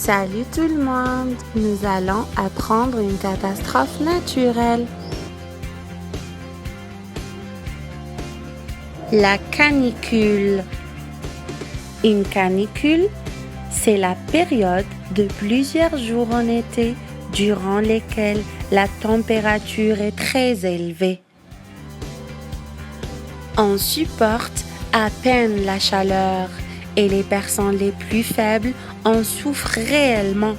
Salut tout le monde, nous allons apprendre une catastrophe naturelle. La canicule. Une canicule, c'est la période de plusieurs jours en été durant lesquels la température est très élevée. On supporte à peine la chaleur et les personnes les plus faibles en souffrent réellement.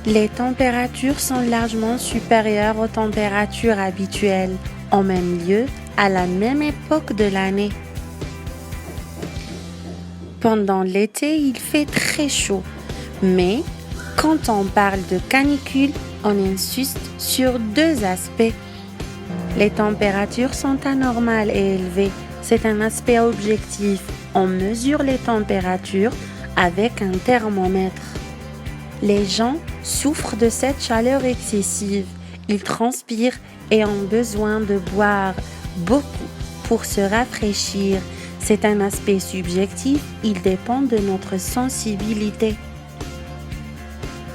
Les températures sont largement supérieures aux températures habituelles, en même lieu, à la même époque de l'année. Pendant l'été, il fait très chaud, mais quand on parle de canicule, on insiste sur deux aspects. Les températures sont anormales et élevées. C'est un aspect objectif. On mesure les températures avec un thermomètre. Les gens souffrent de cette chaleur excessive. Ils transpirent et ont besoin de boire beaucoup pour se rafraîchir. C'est un aspect subjectif, il dépend de notre sensibilité.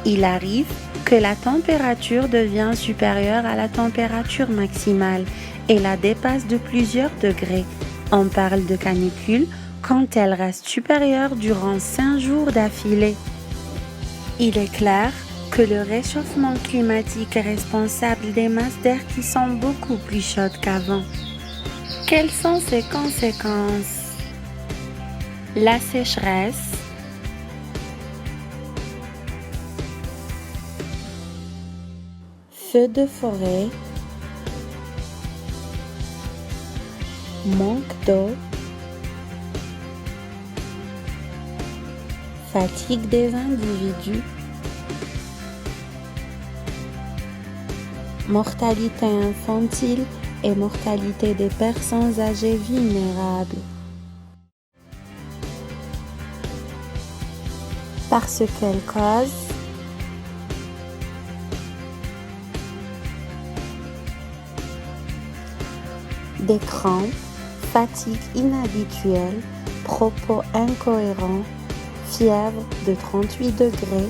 Il arrive que la température devient supérieure à la température maximale et la dépasse de plusieurs degrés. On parle de canicule quand elle reste supérieure durant 5 jours d'affilée. Il est clair que le réchauffement climatique est responsable des masses d'air qui sont beaucoup plus chaudes qu'avant. Quelles sont ses conséquences? La sécheresse, feux de forêt, manque d'eau, fatigue des individus, mortalité infantile et mortalité des personnes âgées vulnérables. Parce qu'elle cause des crampes, fatigue inhabituelle, propos incohérents, fièvre de 38 degrés,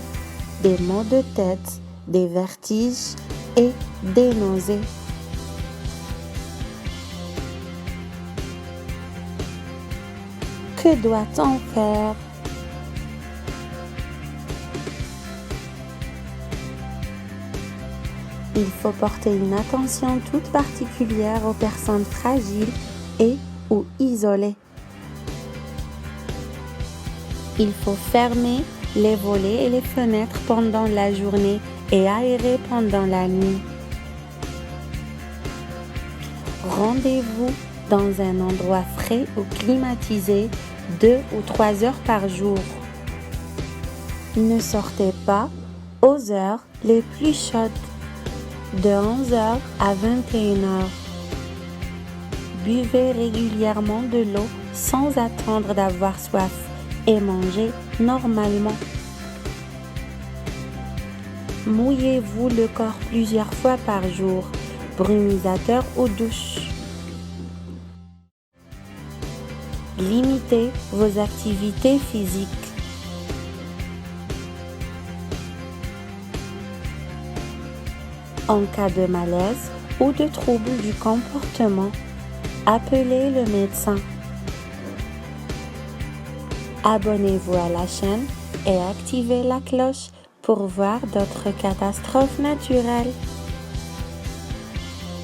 des maux de tête, des vertiges et des nausées. Que doit-on faire? Il faut porter une attention toute particulière aux personnes fragiles et ou isolées. Il faut fermer les volets et les fenêtres pendant la journée et aérer pendant la nuit. Rendez-vous dans un endroit frais ou climatisé 2 ou 3 heures par jour. Ne sortez pas aux heures les plus chaudes, de 11h à 21h. Buvez régulièrement de l'eau sans attendre d'avoir soif et mangez normalement. Mouillez-vous le corps plusieurs fois par jour, brumisateur ou douche. Limitez vos activités physiques. En cas de malaise ou de trouble du comportement, appelez le médecin. Abonnez-vous à la chaîne et activez la cloche pour voir d'autres catastrophes naturelles.